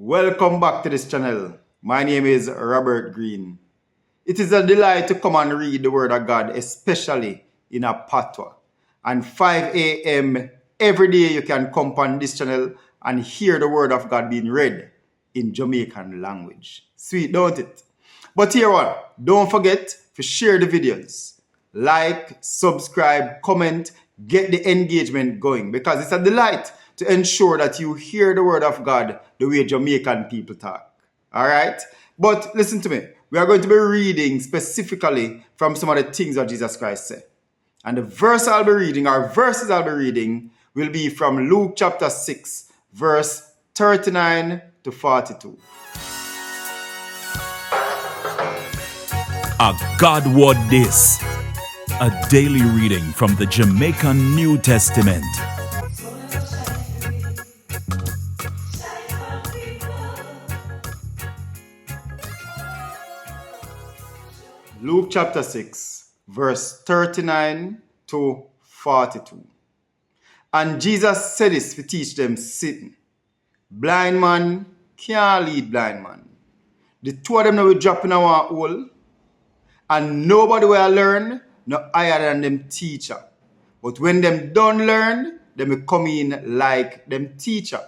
Welcome back to this channel. My name is Robert Green. It is a delight to come and read the Word of God, especially in a Patwa. And 5 a.m. every day you can come on this channel and hear the Word of God being read in Jamaican language. Sweet, don't it? But here on, don't forget to share the videos. Like, subscribe, comment, get the engagement going, because it's a delight to ensure that you hear the Word of God the way Jamaican people talk. Alright? But listen to me. We are going to be reading specifically from some of the things that Jesus Christ said. And the verse I'll be reading, or verses I'll be reading, will be from Luke chapter 6, verse 39 to 42. A God Word This, a daily reading from the Jamaican New Testament. Luke chapter 6, verse 39 to 42. And Jesus said this to teach them, sitting. Blind man can't lead blind man. The two of them now will drop in our hole, and nobody will learn no higher than them teacher. But when them don't learn, them will come in like them teacher.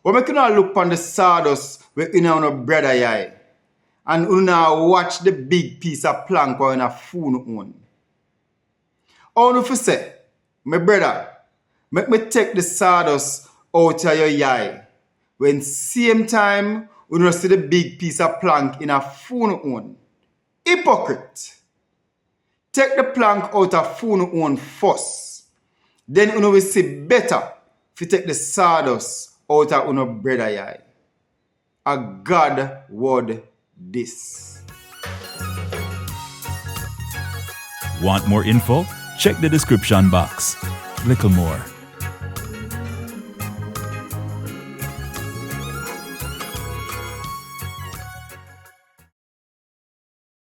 But we cannot look on the sawdust where in our brother eye, and we now watch the big piece of plank or in a phone on. How do you say, my brother, make me take the sawdust out of your eye, when same time we don't see the big piece of plank in a phone on? Hypocrite. Take the plank out of phone on first. Then you will see better if you take the sawdust out of your brother eye. A God word this. Want more info? Check the description box. Little more.